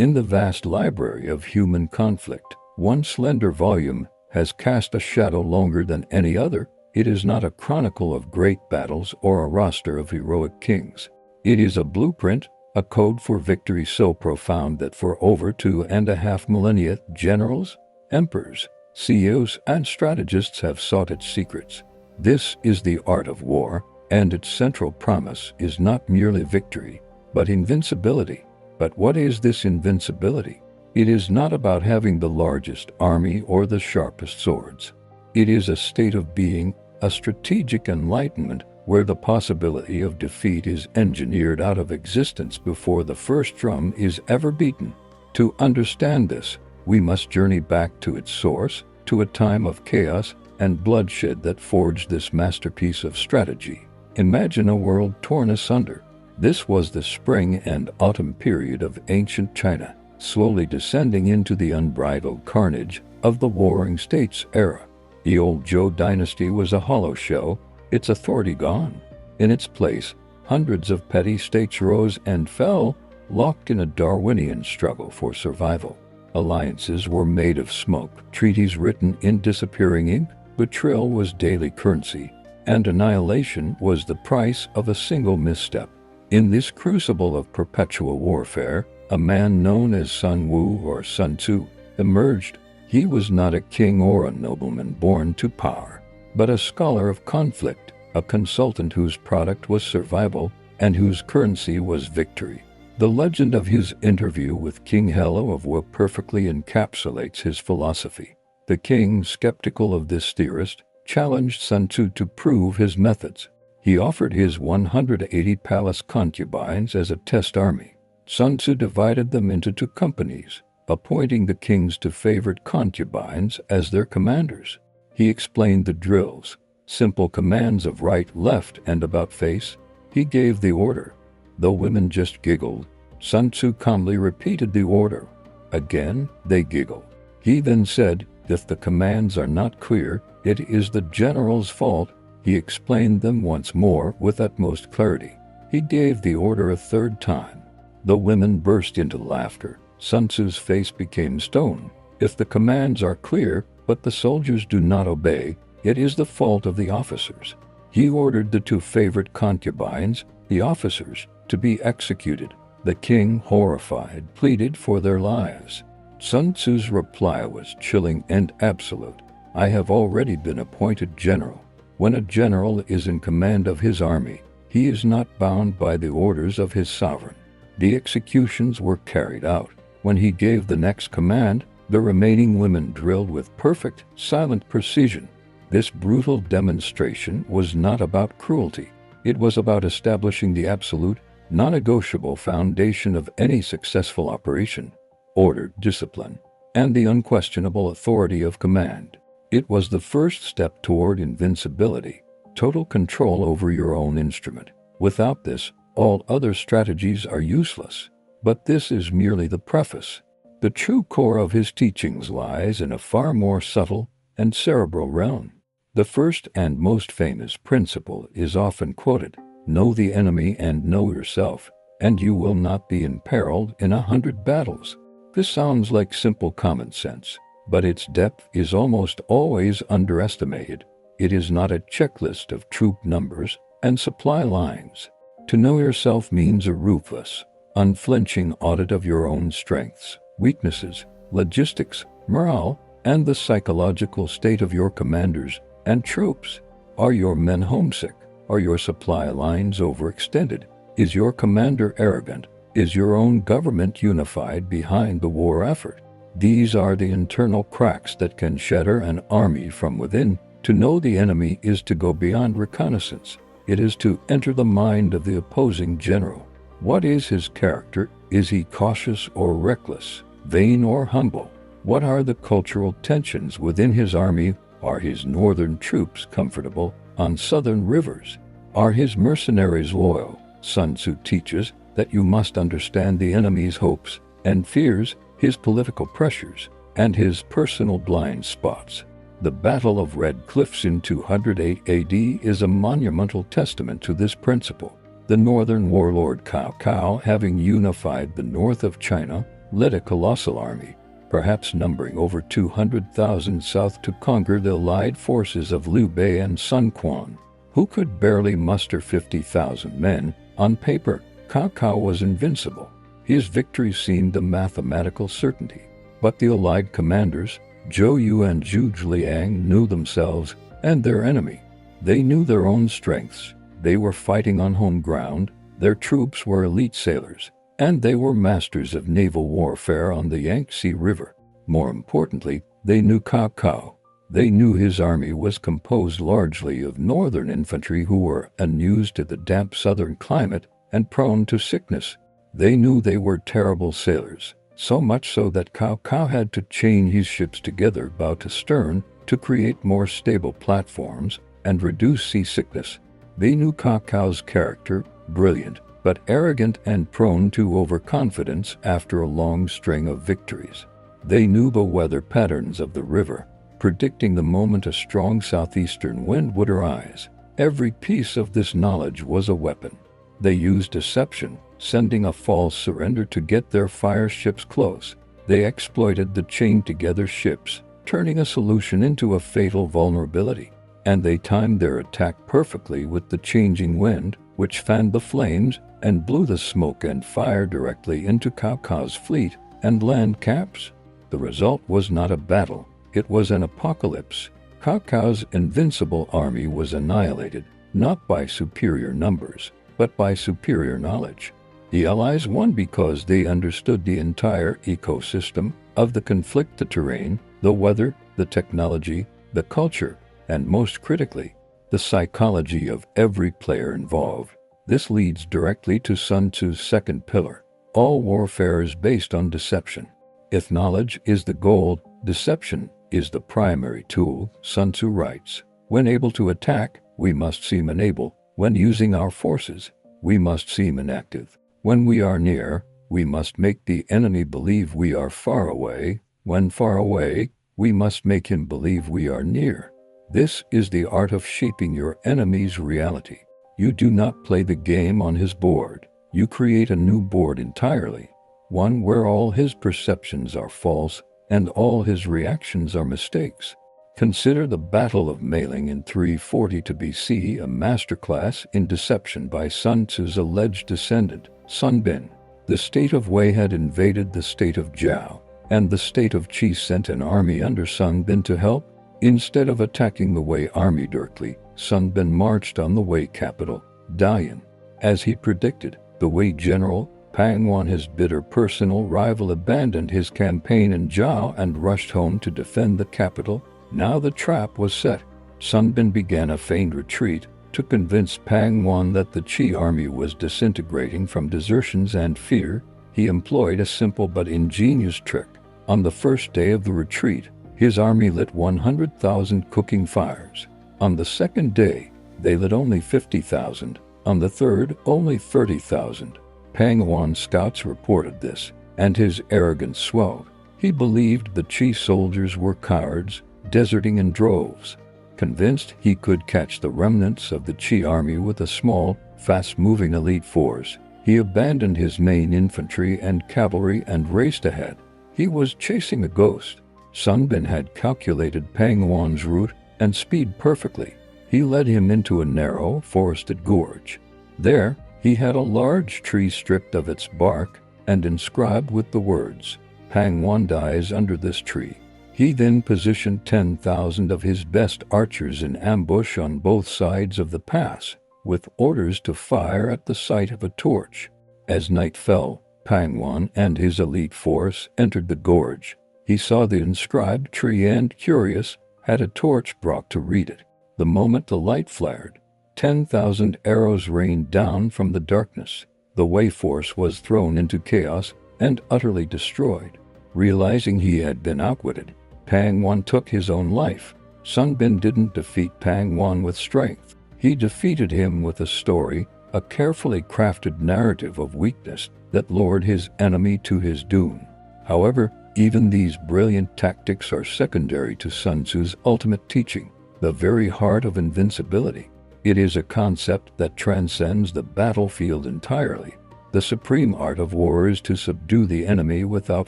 In the vast library of human conflict, one slender volume has cast a shadow longer than any other. It is not a chronicle of great battles or a roster of heroic kings. It is a blueprint, a code for victory so profound that for over 2.5 millennia, generals, emperors, CEOs, and strategists have sought its secrets. This is the art of war, and its central promise is not merely victory, but invincibility. But what is this invincibility? It is not about having the largest army or the sharpest swords. It is a state of being, a strategic enlightenment where the possibility of defeat is engineered out of existence before the first drum is ever beaten. To understand this, we must journey back to its source, to a time of chaos and bloodshed that forged this masterpiece of strategy. Imagine a world torn asunder. This was the spring and autumn period of ancient China, slowly descending into the unbridled carnage of the Warring States era. The old Zhou dynasty was a hollow shell, its authority gone. In its place, hundreds of petty states rose and fell, locked in a Darwinian struggle for survival. Alliances were made of smoke, treaties written in disappearing ink, betrayal was daily currency, and annihilation was the price of a single misstep. In this crucible of perpetual warfare, a man known as Sun Wu or Sun Tzu emerged. He was not a king or a nobleman born to power, but a scholar of conflict, a consultant whose product was survival and whose currency was victory. The legend of his interview with King Hello of Wu perfectly encapsulates his philosophy. The king, skeptical of this theorist, challenged Sun Tzu to prove his methods. He offered his 180 palace concubines as a test army. Sun Tzu divided them into 2 companies, appointing the king's 2 favorite concubines as their commanders. He explained the drills, simple commands of right, left, and about face. He gave the order. The women just giggled. Sun Tzu calmly repeated the order. Again, they giggled. He then said, "If the commands are not clear, it is the general's fault." He explained them once more with utmost clarity. He gave the order a 3rd time. The women burst into laughter. Sun Tzu's face became stone. If the commands are clear, but the soldiers do not obey, it is the fault of the officers. He ordered the 2 favorite concubines, the officers, to be executed. The king, horrified, pleaded for their lives. Sun Tzu's reply was chilling and absolute. "I have already been appointed general." When a general is in command of his army, he is not bound by the orders of his sovereign. The executions were carried out. When he gave the next command, the remaining women drilled with perfect, silent precision. This brutal demonstration was not about cruelty. It was about establishing the absolute, non-negotiable foundation of any successful operation: order, discipline, and the unquestionable authority of command. It was the first step toward invincibility, total control over your own instrument. Without this, all other strategies are useless. But this is merely the preface. The true core of his teachings lies in a far more subtle and cerebral realm. The first and most famous principle is often quoted: know the enemy and know yourself, and you will not be imperiled in 100 battles. This sounds like simple common sense, but its depth is almost always underestimated. It is not a checklist of troop numbers and supply lines. To know yourself means a ruthless, unflinching audit of your own strengths, weaknesses, logistics, morale, and the psychological state of your commanders and troops. Are your men homesick? Are your supply lines overextended? Is your commander arrogant? Is your own government unified behind the war effort? These are the internal cracks that can shatter an army from within. To know the enemy is to go beyond reconnaissance. It is to enter the mind of the opposing general. What is his character? Is he cautious or reckless, vain or humble? What are the cultural tensions within his army? Are his northern troops comfortable on southern rivers? Are his mercenaries loyal? Sun Tzu teaches that you must understand the enemy's hopes and fears, his political pressures, and his personal blind spots. The Battle of Red Cliffs in 208 AD is a monumental testament to this principle. The northern warlord Cao Cao, having unified the north of China, led a colossal army, perhaps numbering over 200,000 south to conquer the allied forces of Liu Bei and Sun Quan, who could barely muster 50,000 men. On paper, Cao Cao was invincible. His victory seemed a mathematical certainty. But the allied commanders, Zhou Yu and Zhu Zhiliang, knew themselves and their enemy. They knew their own strengths. They were fighting on home ground. Their troops were elite sailors, and they were masters of naval warfare on the Yangtze River. More importantly, they knew Cao Cao. They knew his army was composed largely of northern infantry who were unused to the damp southern climate and prone to sickness. They knew they were terrible sailors, so much so that Cao Cao had to chain his ships together bow to stern to create more stable platforms and reduce seasickness. They knew Cao Cao's character, brilliant, but arrogant and prone to overconfidence after a long string of victories. They knew the weather patterns of the river, predicting the moment a strong southeastern wind would arise. Every piece of this knowledge was a weapon. They used deception, sending a false surrender to get their fire ships close. They exploited the chained-together ships, turning a solution into a fatal vulnerability. And they timed their attack perfectly with the changing wind, which fanned the flames and blew the smoke and fire directly into Cao Cao's fleet and land camps. The result was not a battle. It was an apocalypse. Cao Cao's invincible army was annihilated, not by superior numbers, but by superior knowledge. The Allies won because they understood the entire ecosystem of the conflict: the terrain, the weather, the technology, the culture, and most critically, the psychology of every player involved. This leads directly to Sun Tzu's second pillar. All warfare is based on deception. If knowledge is the goal, deception is the primary tool. Sun Tzu writes, "When able to attack, we must seem unable. When using our forces, we must seem inactive. When we are near, we must make the enemy believe we are far away. When far away, we must make him believe we are near." This is the art of shaping your enemy's reality. You do not play the game on his board. You create a new board entirely, one where all his perceptions are false and all his reactions are mistakes. Consider the Battle of Meiling in 342 BC, a masterclass in deception by Sun Tzu's alleged descendant, Sun Bin. The state of Wei had invaded the state of Zhao, and the state of Qi sent an army under Sun Bin to help. Instead of attacking the Wei army directly, Sun Bin marched on the Wei capital, Dalian. As he predicted, the Wei general, Pang Wan, his bitter personal rival, abandoned his campaign in Zhao and rushed home to defend the capital. Now the trap was set. Sun Bin began a feigned retreat to convince Pang Wan that the Qi army was disintegrating from desertions and fear. He employed a simple but ingenious trick. On the first day of the retreat, his army lit 100,000 cooking fires. On the second day, they lit only 50,000. On the third, only 30,000. Pang Wan's scouts reported this, and his arrogance swelled. He believed the Qi soldiers were cowards, deserting in droves. Convinced he could catch the remnants of the Qi army with a small, fast-moving elite force, he abandoned his main infantry and cavalry and raced ahead. He was chasing a ghost. Sun Bin had calculated Pang Wan's route and speed perfectly. He led him into a narrow, forested gorge. There, he had a large tree stripped of its bark and inscribed with the words, "Pang Wan dies under this tree." He then positioned 10,000 of his best archers in ambush on both sides of the pass, with orders to fire at the sight of a torch. As night fell, Pang Wan and his elite force entered the gorge. He saw the inscribed tree and, curious, had a torch brought to read it. The moment the light flared, 10,000 arrows rained down from the darkness. The Wei force was thrown into chaos and utterly destroyed. Realizing he had been outwitted, Pang Wan took his own life. Sun Bin didn't defeat Pang Wan with strength. He defeated him with a story, a carefully crafted narrative of weakness that lured his enemy to his doom. However, even these brilliant tactics are secondary to Sun Tzu's ultimate teaching, the very heart of invincibility. It is a concept that transcends the battlefield entirely. The supreme art of war is to subdue the enemy without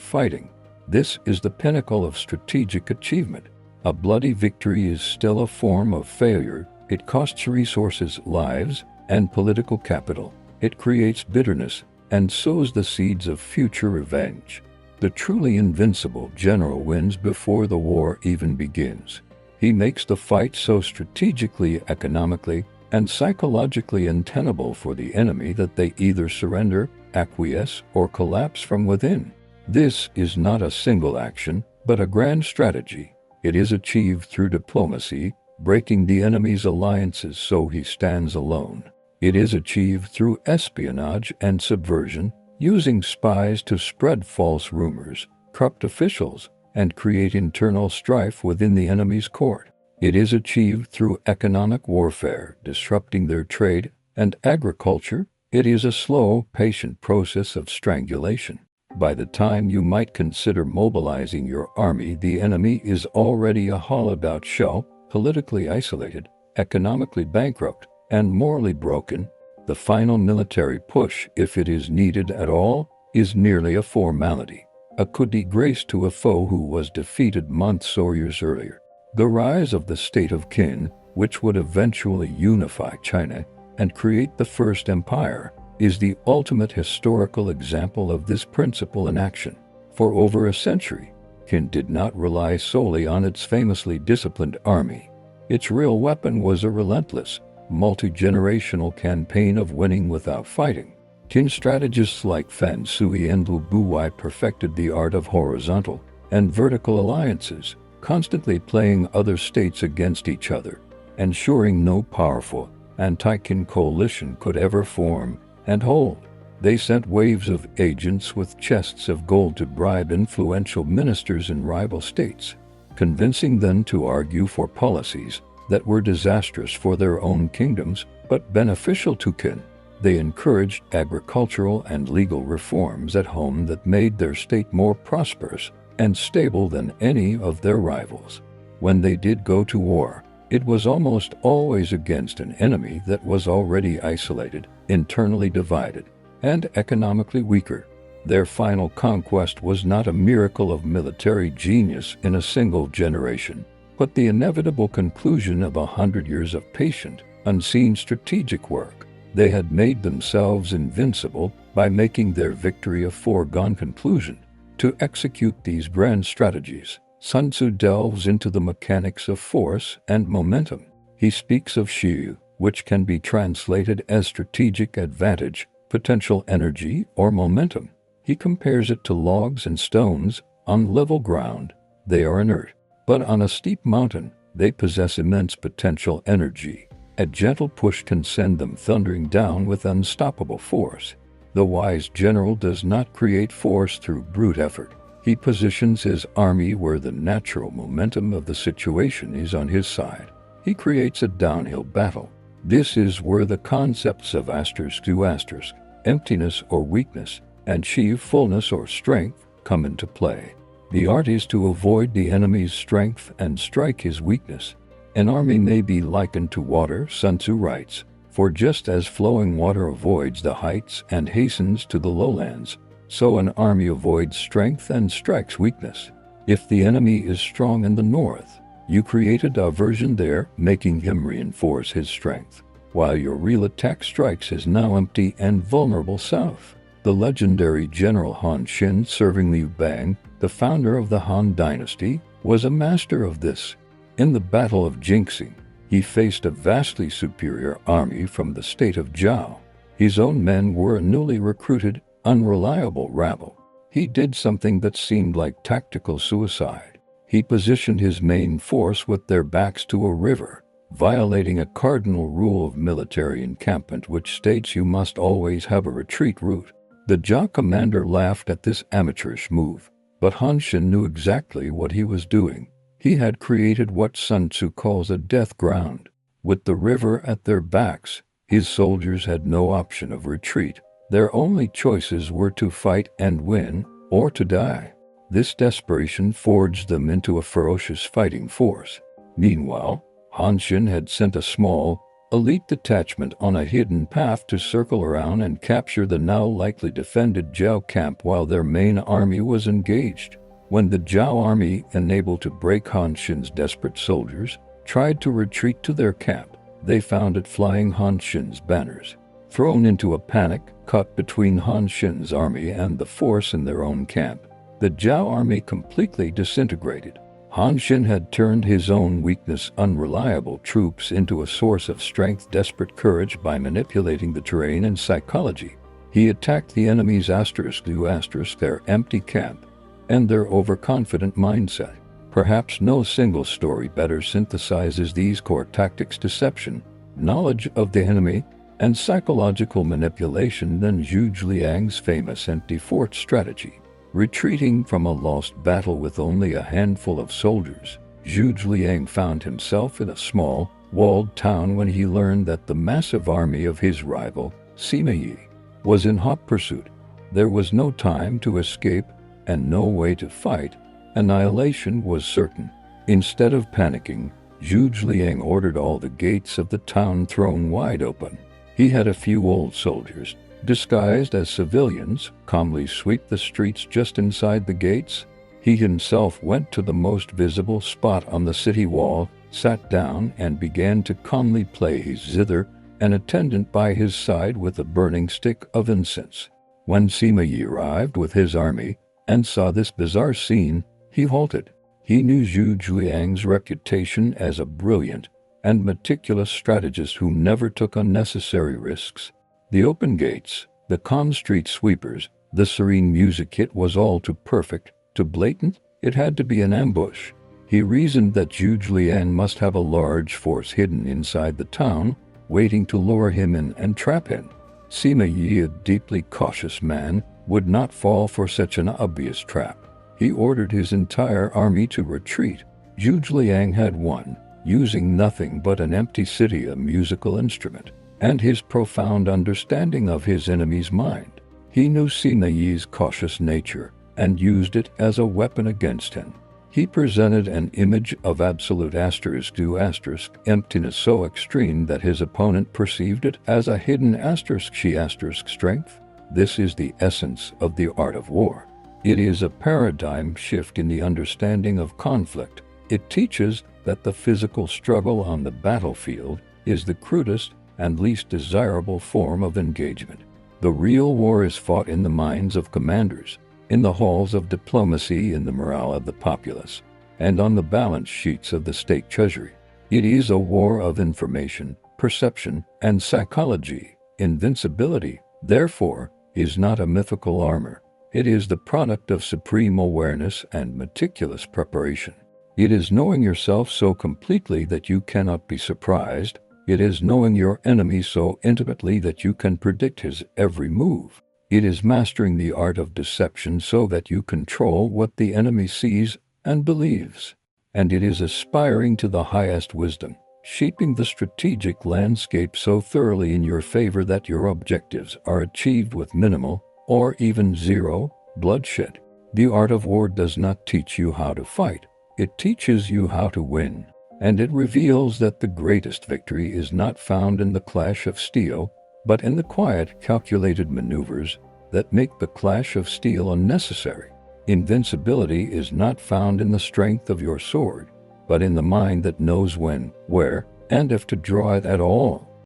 fighting. This is the pinnacle of strategic achievement. A bloody victory is still a form of failure. It costs resources, lives, and political capital. It creates bitterness and sows the seeds of future revenge. The truly invincible general wins before the war even begins. He makes the fight so strategically, economically, and psychologically untenable for the enemy that they either surrender, acquiesce, or collapse from within. This is not a single action, but a grand strategy. It is achieved through diplomacy, breaking the enemy's alliances so he stands alone. It is achieved through espionage and subversion, using spies to spread false rumors, corrupt officials, and create internal strife within the enemy's court. It is achieved through economic warfare, disrupting their trade and agriculture. It is a slow, patient process of strangulation. By the time you might consider mobilizing your army, the enemy is already a hollowed-out shell, politically isolated, economically bankrupt, and morally broken. The final military push, if it is needed at all, is merely a formality, a coup de grace to a foe who was defeated months or years earlier. The rise of the state of Qin, which would eventually unify China and create the First Empire, is the ultimate historical example of this principle in action. For over a century, Qin did not rely solely on its famously disciplined army. Its real weapon was a relentless, multi-generational campaign of winning without fighting. Qin strategists like Fan Sui and Lu Buwei perfected the art of horizontal and vertical alliances, constantly playing other states against each other, ensuring no powerful anti-Qin coalition could ever form and hold. They sent waves of agents with chests of gold to bribe influential ministers in rival states, convincing them to argue for policies that were disastrous for their own kingdoms but beneficial to Qin. They encouraged agricultural and legal reforms at home that made their state more prosperous and stable than any of their rivals. When they did go to war, it was almost always against an enemy that was already isolated, internally divided, and economically weaker. Their final conquest was not a miracle of military genius in a single generation, but the inevitable conclusion of 100 years of patient, unseen strategic work. They had made themselves invincible by making their victory a foregone conclusion. To execute these grand strategies, Sun Tzu delves into the mechanics of force and momentum. He speaks of Shiyu, which can be translated as strategic advantage, potential energy, or momentum. He compares it to logs and stones. On level ground, they are inert, but on a steep mountain, they possess immense potential energy. A gentle push can send them thundering down with unstoppable force. The wise general does not create force through brute effort. He positions his army where the natural momentum of the situation is on his side. He creates a downhill battle. This is where the concepts of ***, emptiness or weakness, and Shi, fullness or strength, come into play. The art is to avoid the enemy's strength and strike his weakness. An army may be likened to water, Sun Tzu writes, for just as flowing water avoids the heights and hastens to the lowlands, so an army avoids strength and strikes weakness. If the enemy is strong in the north, you create a diversion there, making him reinforce his strength, while your real attack strikes his now empty and vulnerable south. The legendary General Han Xin, serving Liu Bang, the founder of the Han Dynasty, was a master of this. In the Battle of Jingxing, he faced a vastly superior army from the state of Zhao. His own men were a newly recruited, unreliable rabble. He did something that seemed like tactical suicide. He positioned his main force with their backs to a river, violating a cardinal rule of military encampment which states you must always have a retreat route. The Zhao commander laughed at this amateurish move, but Han Xin knew exactly what he was doing. He had created what Sun Tzu calls a death ground. With the river at their backs, his soldiers had no option of retreat. Their only choices were to fight and win, or to die. This desperation forged them into a ferocious fighting force. Meanwhile, Han Xin had sent a small, A elite detachment on a hidden path to circle around and capture the now likely defended Zhao camp while their main army was engaged. When the Zhao army, unable to break Han Xin's desperate soldiers, tried to retreat to their camp, they found it flying Han Xin's banners. Thrown into a panic, caught between Han Xin's army and the force in their own camp, the Zhao army completely disintegrated. Han Xin had turned his own weakness, unreliable troops, into a source of strength, desperate courage by manipulating the terrain and psychology. He attacked the enemy's their empty camp, and their overconfident mindset. Perhaps no single story better synthesizes these core tactics: deception, knowledge of the enemy, and psychological manipulation than Zhu Zhiang's famous empty fort strategy. Retreating from a lost battle with only a handful of soldiers, Zhu Zhiang found himself in a small, walled town when he learned that the massive army of his rival, Sima Yi, was in hot pursuit. There was no time to escape and no way to fight. Annihilation was certain. Instead of panicking, Zhu Zhiang ordered all the gates of the town thrown wide open. He had a few old soldiers, disguised as civilians, calmly sweep the streets just inside the gates. He himself went to the most visible spot on the city wall, sat down, and began to calmly play his zither, an attendant by his side with a burning stick of incense. When Sima Yi arrived with his army and saw this bizarre scene, he halted. He knew Zhu Zhiang's reputation as a brilliant and meticulous strategist who never took unnecessary risks. The open gates, the calm street sweepers, the serene music, it was all too perfect, too blatant. It had to be an ambush. He reasoned that Zhu Zhiang must have a large force hidden inside the town, waiting to lure him in and trap him. Sima Yi, a deeply cautious man, would not fall for such an obvious trap. He ordered his entire army to retreat. Zhu Zhiang had won, using nothing but an empty city, a musical instrument, and his profound understanding of his enemy's mind. He knew Sima Yi's cautious nature and used it as a weapon against him. He presented an image of absolute emptiness so extreme that his opponent perceived it as a hidden strength. This is the essence of the art of war. It is a paradigm shift in the understanding of conflict. It teaches that the physical struggle on the battlefield is the crudest and least desirable form of engagement. The real war is fought in the minds of commanders, in the halls of diplomacy, in the morale of the populace, and on the balance sheets of the state treasury. It is a war of information, perception, and psychology. Invincibility, therefore, is not a mythical armor. It is the product of supreme awareness and meticulous preparation. It is knowing yourself so completely that you cannot be surprised. It is knowing your enemy so intimately that you can predict his every move. It is mastering the art of deception so that you control what the enemy sees and believes. And it is aspiring to the highest wisdom, shaping the strategic landscape so thoroughly in your favor that your objectives are achieved with minimal, or even zero, bloodshed. The art of war does not teach you how to fight. It teaches you how to win. And it reveals that the greatest victory is not found in the clash of steel, but in the quiet, calculated maneuvers that make the clash of steel unnecessary. Invincibility is not found in the strength of your sword, but in the mind that knows when, where, and if to draw it at all.